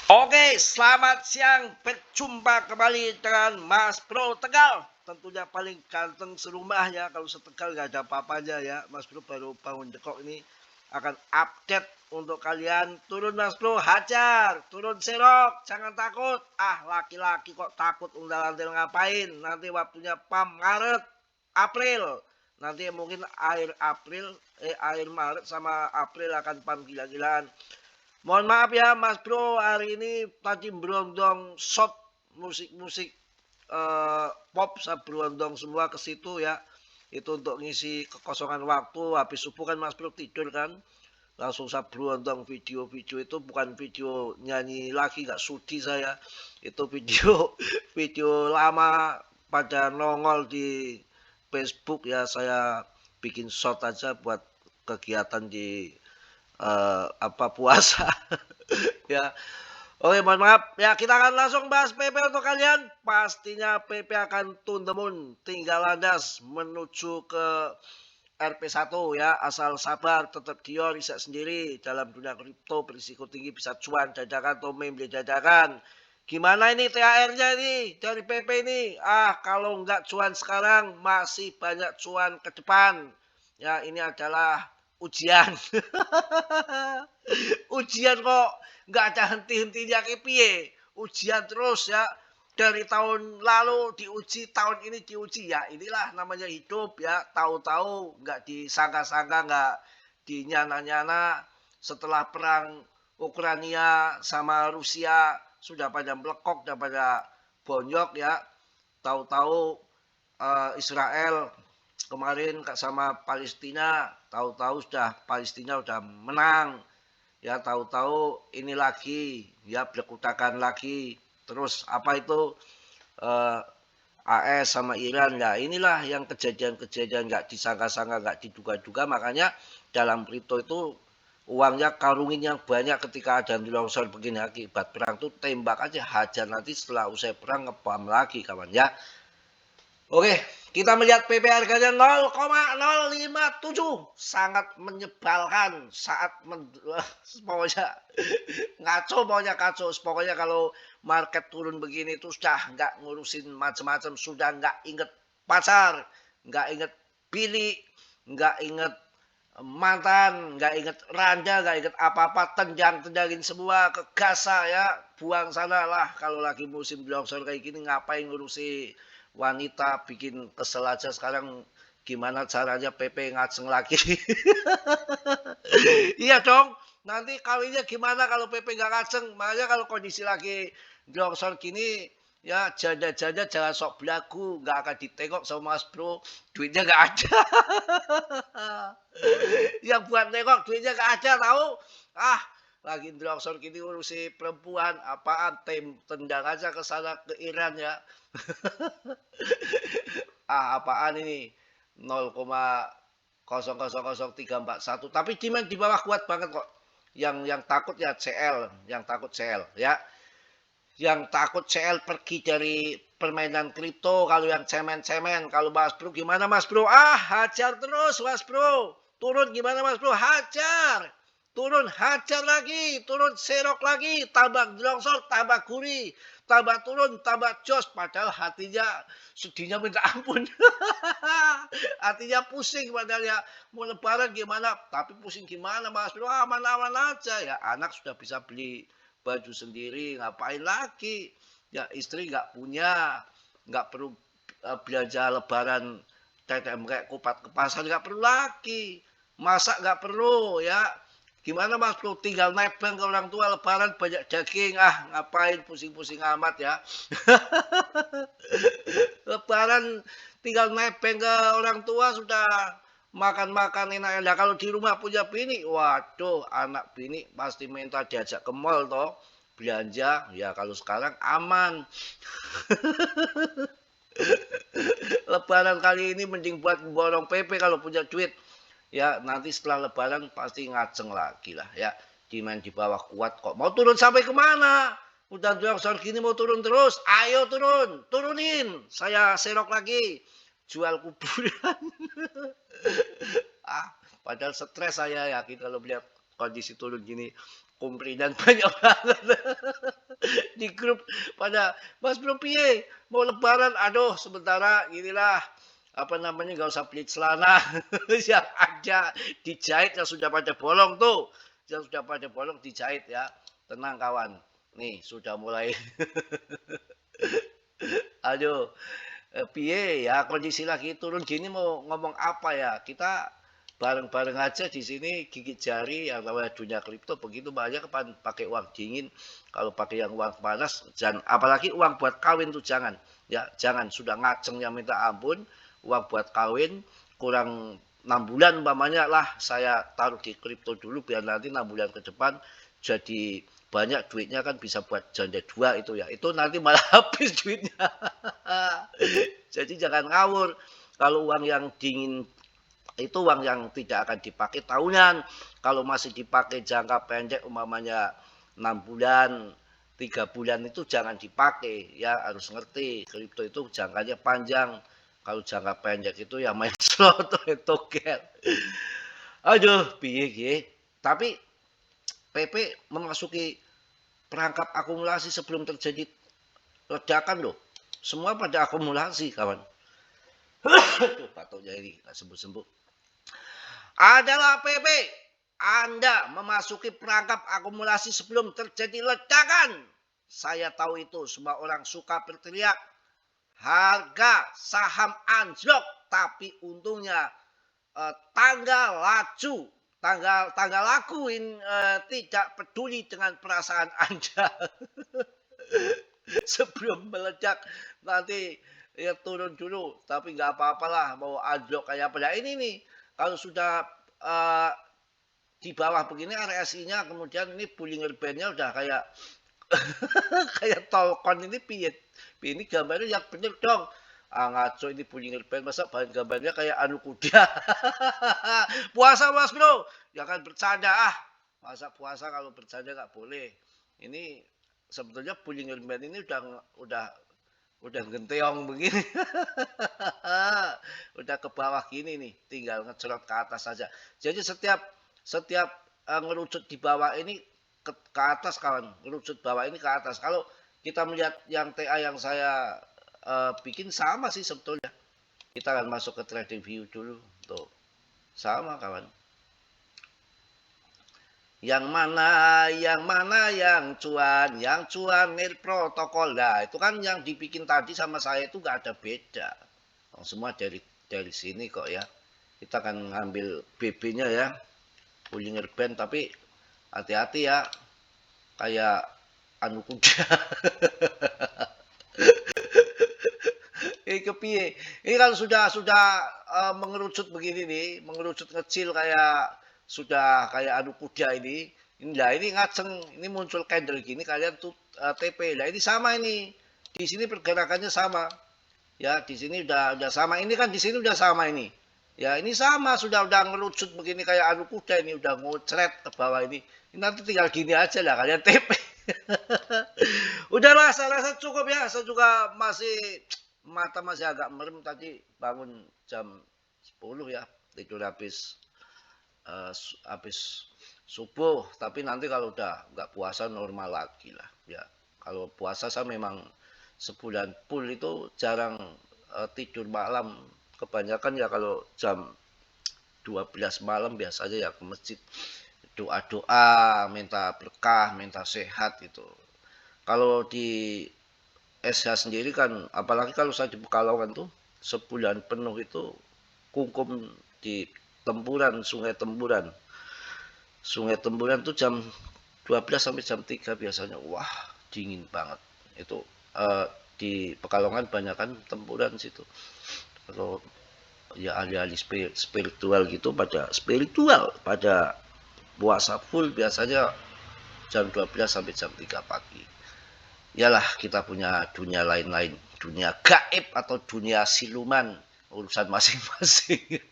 Oke, selamat siang. Berjumpa kembali dengan Mas Bro Tegal. Tentunya paling ganteng serumah ya. Kalau setegal nggak ada apa-apanya ya. Mas Bro baru bangun dekok ini akan update untuk kalian. Turun Mas Bro, hajar. Turun serok, jangan takut. Ah, laki-laki kok takut undang-undang ngapain? Nanti waktunya PAM Maret, April. Nanti mungkin air Maret sama April akan PAM gila-gilaan. Mohon maaf ya Mas Bro, hari ini tadi berondong shot musik-musik pop saya berondong semua ke situ ya. Itu untuk ngisi kekosongan waktu, habis subuh kan Mas Bro tidur kan. Langsung saya berondong video-video itu bukan video nyanyi lagi, nggak sudi saya. Itu video video lama pada nongol di Facebook ya, saya bikin shot aja buat kegiatan di puasa ya. Oke, mohon maaf ya, kita akan langsung bahas PP untuk kalian. Pastinya PP akan to the moon, tinggal landas menuju ke RP1 ya. Asal sabar, tetap Dio riset sendiri. Dalam dunia kripto berisiko tinggi bisa cuan dadakan atau meme dadakan. Gimana ini THR-nya ini dari PP ini? Ah, kalau nggak cuan sekarang masih banyak cuan ke depan. Ya, ini adalah ujian. Ujian kok nggak ada henti-hentinya ke piye. Ujian terus ya. Dari tahun lalu diuji, tahun ini diuji ya. Inilah namanya hidup ya. Tahu-tahu nggak disangka-sangka, nggak dinyana-nyana. Setelah perang Ukraina sama Rusia sudah pada melekok, sudah pada bonyok ya. Tahu-tahu Israel kemarin sama Palestina, tahu-tahu sudah Palestina sudah menang. Ya tahu-tahu ini lagi ya berkutakan lagi, terus apa itu eh, AS sama Iran ya, inilah yang kejadian-kejadian nggak disangka-sangka, nggak diduga-duga. Makanya dalam kripto itu uangnya karungin yang banyak ketika ada longsor begini. Akibat perang tuh tembak aja hajar, nanti setelah usai perang ngepam lagi kawan ya. Oke, kita melihat PP harganya 0,057, sangat menyebalkan saat pokoknya ngaco, pokoknya kacau. Pokoknya kalau market turun begini itu sudah nggak ngurusin macam-macam, sudah nggak inget pacar, nggak inget pilih, nggak inget mantan, nggak inget randa, nggak inget apa-apa, tendangin semua ke gasa ya, buang sana lah. Kalau lagi musim longsor kayak gini ngapain ngurusi wanita, bikin kesel aja. Sekarang gimana caranya PP ngaceng lagi. Iya dong, nanti kawinnya gimana kalau PP nggak ngaceng. Makanya kalau kondisi lagi longsor gini ya, janda-janda jangan sok belagu, nggak akan ditengok sama Mas Bro, duitnya nggak ada. Yang buat nengok duitnya nggak ada tahu. Ah, lagi longsor gini urusi perempuan apaan, tendang aja ke sana ke Iran ya. Ah, apaan ini 0,000341, tapi demand di bawah kuat banget kok. Yang takut ya CL, yang takut CL ya. Yang takut CL pergi dari permainan kripto. Kalau yang cemen-cemen, kalau Mas Bro gimana Mas Bro? Ah, hajar terus Mas Bro. Turun gimana Mas Bro? Hajar. Turun, hajar lagi, turun serok lagi, tambah longsor, tambah gurih, tambah turun, tambah jos. Padahal hatinya sedihnya minta ampun. Hatinya pusing padahal ya, mau lebaran gimana, tapi pusing gimana Mas Bro? Aman-aman aja ya, anak sudah bisa beli baju sendiri, ngapain lagi? Ya istri nggak punya, nggak perlu belanja lebaran kayak kupat ke pasar, nggak perlu lagi. Masak nggak perlu ya. Gimana Mas Bro? Tinggal nebeng ke orang tua lebaran banyak daging. Ah, ngapain pusing-pusing amat ya. Lebaran tinggal nebeng ke orang tua sudah makan-makan enak. Nah, kalau di rumah punya bini, waduh, anak bini pasti minta diajak ke mall toh belanja. Ya kalau sekarang aman. Lebaran kali ini mending buat borong PP kalau punya duit. Ya nanti setelah lebaran pasti ngaceng lagi lah ya. Demand di bawah kuat kok. Mau turun sampai kemana? Udah longsor gini mau turun terus. Ayo turun, turunin. Saya serok lagi. Jual kuburan. Ah, padahal stres saya yakin kalau melihat kondisi turun gini, komplainan banyak banget di grup pada, "Mas Bro piye, mau lebaran?" Aduh sementara inilah, apa namanya, nggak usah beli celana yang ada dijahit yang sudah pada bolong tuh, yang sudah pada bolong dijahit ya. Tenang kawan, nih sudah mulai aduh, piye ya kondisi lagi turun gini mau ngomong apa ya, kita bareng-bareng aja di sini gigit jari yang namanya dunia kripto begitu banyak kan pakai uang dingin, kalau pakai yang uang panas jangan apalagi uang buat kawin tuh jangan, ya jangan sudah ngacengnya minta ampun, uang buat kawin kurang 6 bulan umpamanya lah saya taruh di kripto dulu biar nanti 6 bulan ke depan jadi banyak duitnya kan bisa buat janda dua itu ya, itu nanti malah habis duitnya. Jadi jangan ngawur. Kalau uang yang dingin itu uang yang tidak akan dipakai tahunan. Kalau masih dipakai jangka pendek umpamanya 6 bulan, 3 bulan itu jangan dipakai ya, harus ngerti. Kripto itu jangkanya panjang. Kalau jangka pendek itu ya main slot atau token. Aduh, piye. Tapi PP memasuki perangkap akumulasi sebelum terjadi ledakan loh. Semua pada akumulasi kawan. Tuh batuknya ini nggak sembuh-sembuh. Adalah PP. Anda memasuki perangkap akumulasi sebelum terjadi ledakan. Saya tahu itu semua orang suka berteriak. Harga saham anjlok. Tapi untungnya tanggal laju. Tanggal lakuin tidak peduli dengan perasaan Anda. Sebelum meledak nanti ya turun dulu tapi nggak apa-apalah mau anjlok kayak apa. Nah ini nih kalau sudah di bawah begini RSI-nya kemudian ini Bollinger Band-nya udah kayak kayak Tolkon ini piye. Ini gambarnya yang bener dong. Ah ngaco ini Bollinger Band masa bahan gambarnya kayak anu kuda. Puasa Mas Bro. Jangan bercanda ah. Masa puasa kalau bercanda nggak boleh. Ini sebetulnya Bollinger Band ini udah genteong begini. Udah ke bawah gini nih, tinggal ngejrot ke atas saja. Jadi setiap ngerucut di bawah ini ke atas kawan, ngerucut bawah ini ke atas. Kalau kita melihat yang TA yang saya bikin sama sih sebetulnya. Kita akan masuk ke trading view dulu. Tuh. Sama kawan. Yang mana yang cuan nil protokol. Nah, itu kan yang dibikin tadi sama saya itu nggak ada beda. Semua dari sini kok ya. Kita akan ngambil BB-nya ya. Bollinger Band tapi hati-hati ya. Kayak anu kuda. Ini kepiye? Ini kalau sudah mengerucut begini nih, mengerucut kecil kayak sudah kayak anu kuda ini. Nah ini ngaceng, ini muncul candle gini kalian tuh TP. Nah ini sama ini. Di sini pergerakannya sama. Ya, di sini udah sama. Ini kan di sini udah sama ini. Ya, ini sama sudah ngerucut begini kayak anu kuda ini udah ngocret ke bawah ini. Ini nanti tinggal gini aja lah kalian TP. Udahlah, saya rasa cukup ya. Saya juga mata masih agak merem tadi bangun jam 10 ya. Tidur habis subuh, tapi nanti kalau udah nggak puasa normal lagi lah ya. Kalau puasa saya memang sebulan full itu jarang tidur malam, kebanyakan ya kalau jam 12 malam biasanya ya ke masjid doa-doa minta berkah minta sehat itu. Kalau di SH sendiri kan apalagi kalau saya di Pekalongan tuh sebulan penuh itu kungkum di Sungai Temburan tuh jam 12 sampai jam 3 biasanya. Wah, dingin banget. Itu di Pekalongan banyak kan Tempuran situ. Kalau ya ahli-ahli spiritual gitu pada puasa full biasanya jam 12 sampai jam 3 pagi. Yalah kita punya dunia lain-lain, dunia gaib atau dunia siluman, urusan masing-masing.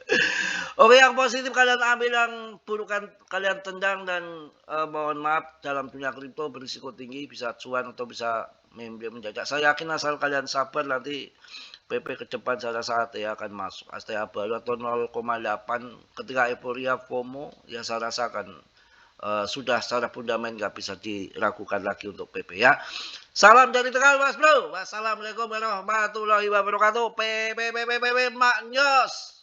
Oke, yang positif kalian ambil, yang buruk kalian tendang dan mohon maaf dalam dunia kripto berisiko tinggi bisa cuan atau bisa menjajak. Saya yakin asal kalian sabar nanti PP ke depan saya rasa ATH akan masuk. ATH baru atau 0,8 ketika euforia FOMO ya saya rasakan sudah secara fundamental nggak bisa diragukan lagi untuk PP ya. Salam dari Tegal Mas Bro. Wassalamualaikum warahmatullahi wabarakatuh. PP Maknyos.